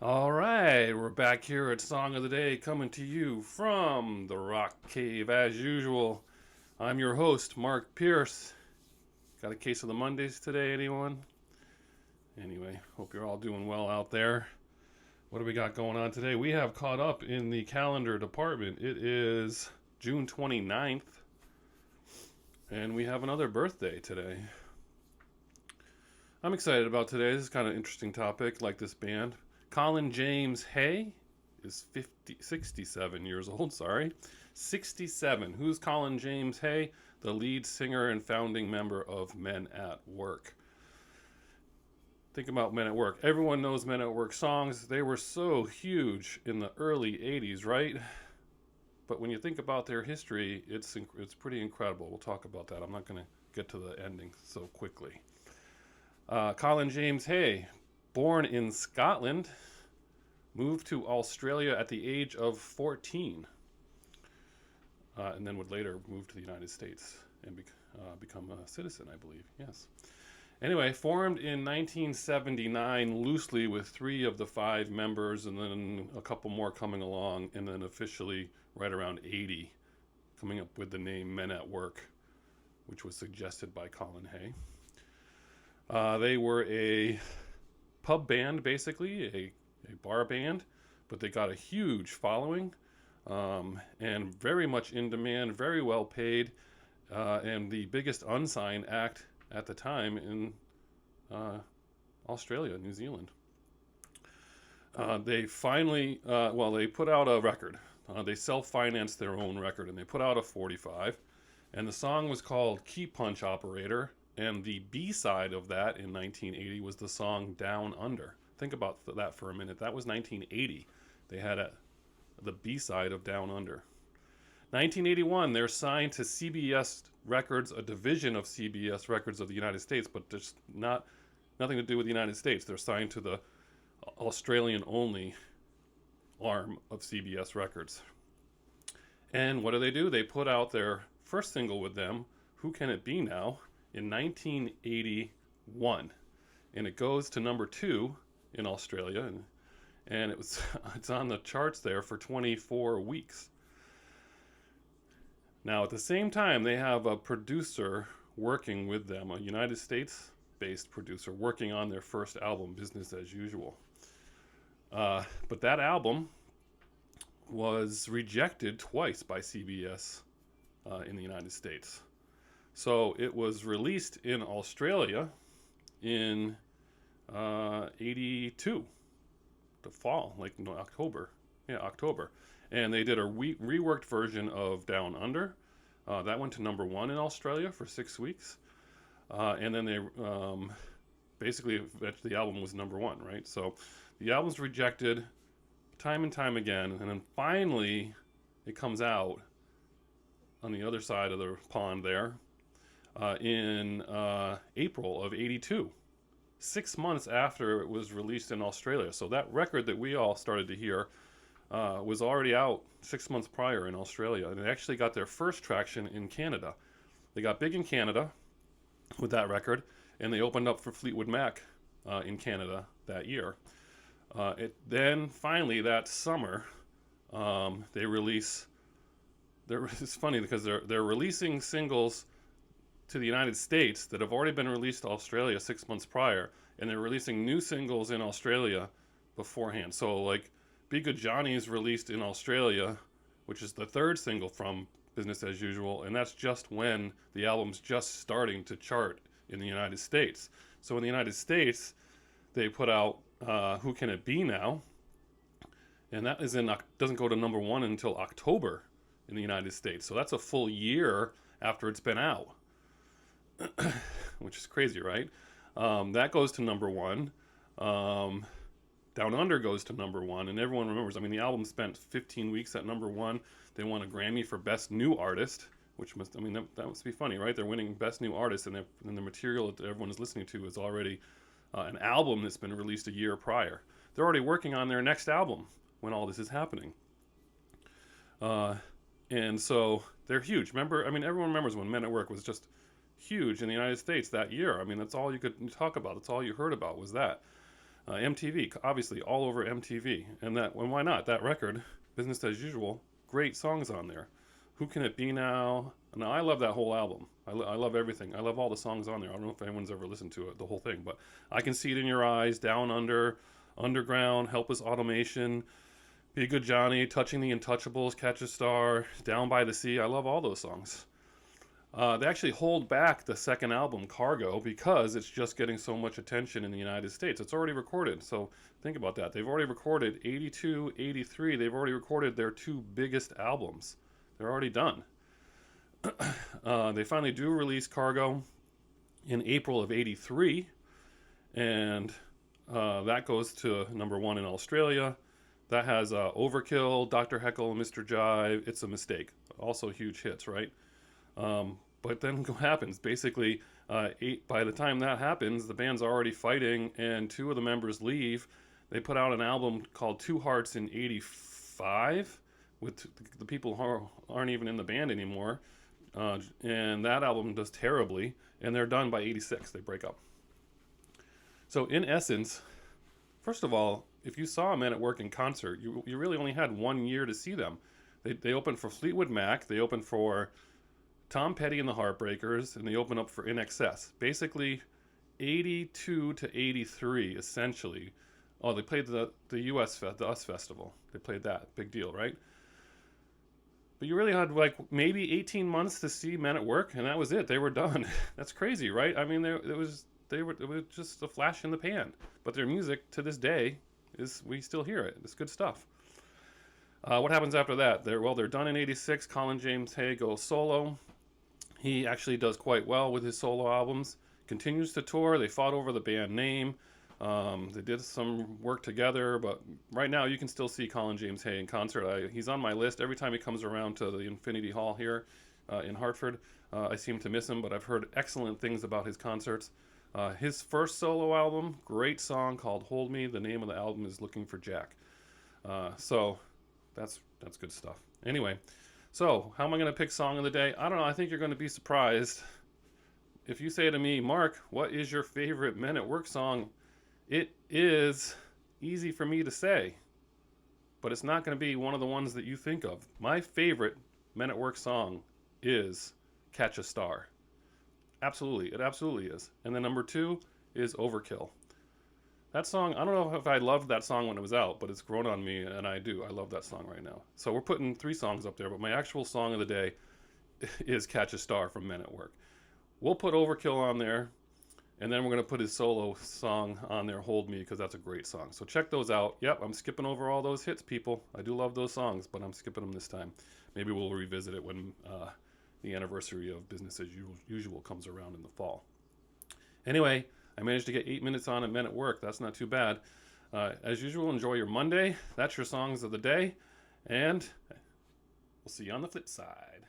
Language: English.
All right, we're back here at Song of the Day, coming to you from the Rock Cave as usual. I'm your host, Mark Pierce. Got a case of the Mondays today, anyone? Anyway, hope you're all doing well out there. What do we got going on today? We have caught up in the calendar department. It is June 29th, and we have another birthday today. I'm excited about today. This is kind of an interesting topic, like this band. Colin James Hay is 67 years old, sorry. 67. Who's Colin James Hay? The lead singer and founding member of Men at Work. Think about Men at Work. Everyone knows Men at Work songs. They were so huge in the early 80s, right? But when you think about their history, it's pretty incredible. We'll talk about that. I'm not going to get to the ending so quickly. Colin James Hay, born in Scotland, moved to Australia at the age of 14, and then would later move to the United States and become a citizen, I believe. Yes. Anyway, formed in 1979 loosely with 3 of the 5 members, and then a couple more coming along, and then officially right around 80, coming up with the name Men at Work, which was suggested by Colin Hay. They were a pub band, basically, a bar band, but they got a huge following, and very much in demand, very well paid, and the biggest unsigned act at the time in Australia, New Zealand. They finally, they put out a record. They self-financed their own record, and they put out a 45, and the song was called Key Punch Operator. And the B-side of that in 1980 was the song Down Under. Think about that for a minute. That was 1980. They had the B-side of Down Under. 1981, they're signed to CBS Records, a division of CBS Records of the United States, but there's nothing to do with the United States. They're signed to the Australian-only arm of CBS Records. And what do? They put out their first single with them, Who Can It Be Now?, in 1981, and it goes to number 2 in Australia, and it's on the charts there for 24 weeks. Now, at the same time, they have a producer working with them, a United States-based producer working on their first album, Business as Usual. But that album was rejected twice by CBS in the United States. So it was released in Australia in 82, the fall, October. Yeah, October. And they did a reworked version of Down Under. That went to number 1 in Australia for 6 weeks. And then they basically, the album was number 1, right? So the album's rejected time and time again. And then finally, it comes out on the other side of the pond there. In April of 82, 6 months after it was released in Australia. So that record that we all started to hear was already out 6 months prior in Australia. And they actually got their first traction in Canada. They got big in Canada with that record, and they opened up for Fleetwood Mac in Canada that year. Then finally that summer, they release... It's funny because they're releasing singles to the United States that have already been released to Australia 6 months prior, and they're releasing new singles in Australia beforehand. So, like, Be Good Johnny's released in Australia, which is the 3rd single from Business as Usual, and that's just when the album's just starting to chart in the United States. So in the United States, they put out Who Can It Be Now? And that doesn't go to number 1 until October in the United States. So that's a full year after it's been out. Which is crazy, right? That goes to number 1. Down Under goes to number 1, and everyone remembers. I mean, the album spent 15 weeks at number 1. They won a Grammy for Best New Artist, which that must be funny, right? They're winning Best New Artist, and the material that everyone is listening to is already an album that's been released a year prior. They're already working on their next album when all this is happening. And so they're huge. Everyone remembers when Men at Work was just huge in the United States that year. I mean, that's all you could talk about. That's all you heard about was that. MTV, obviously, all over MTV. And why not? That record, Business as Usual, great songs on there. Who Can It Be Now? Now, I love that whole album. I love everything. I love all the songs on there. I don't know if anyone's ever listened to it, the whole thing, but I Can See It in Your Eyes, Down Under, Underground, Helpless Automation, Be Good Johnny, Touching the Untouchables, Catch a Star, Down by the Sea. I love all those songs. They actually hold back the second album, Cargo, because it's just getting so much attention in the United States. It's already recorded, so think about that. They've already recorded 82, 83. They've already recorded their two biggest albums. They're already done. They finally do release Cargo in April of 83, and that goes to number 1 in Australia. That has Overkill, Dr. Heckle, Mr. Jive, It's a Mistake. Also huge hits, right? But then what happens? Basically, by the time that happens, the band's already fighting, and 2 of the members leave. They put out an album called Two Hearts in 85 with the people who aren't even in the band anymore. And that album does terribly, and they're done by 86. They break up. So in essence, first of all, if you saw Men at Work in concert, you really only had 1 year to see them. They opened for Fleetwood Mac, they opened for Tom Petty and the Heartbreakers, and they opened up for In Excess. Basically, 82 to 83, essentially. Oh, they played the US the US Festival. They played that. Big deal, right? But you really had like maybe 18 months to see Men at Work, and that was it. They were done. That's crazy, right? I mean, it was just a flash in the pan. But their music to this day we still hear it. It's good stuff. What happens after that? They're done in 86. Colin James Hay goes solo. He actually does quite well with his solo albums. Continues to tour. They fought over the band name. They did some work together, but right now you can still see Colin James Hay in concert. He's on my list every time he comes around to the Infinity Hall here in Hartford. I seem to miss him, but I've heard excellent things about his concerts. His first solo album, great song called Hold Me. The name of the album is Looking for Jack. So that's good stuff. Anyway, so how am I going to pick song of the day? I don't know. I think you're going to be surprised. If you say to me, Mark, what is your favorite Men at Work song? It is easy for me to say, but it's not going to be one of the ones that you think of. My favorite Men at Work song is Catch a Star. Absolutely. It absolutely is. And then number 2 is Overkill. That song, I don't know if I loved that song when it was out, but it's grown on me, and I do. I love that song right now. So we're putting 3 songs up there, but my actual song of the day is Catch a Star from Men at Work. We'll put Overkill on there, and then we're going to put his solo song on there, Hold Me, because that's a great song. So check those out. Yep, I'm skipping over all those hits, people. I do love those songs, but I'm skipping them this time. Maybe we'll revisit it when the anniversary of Business as Usual comes around in the fall. Anyway, I managed to get 8 minutes on at Men at Work. That's not too bad. As usual, enjoy your Monday. That's your songs of the day. And we'll see you on the flip side.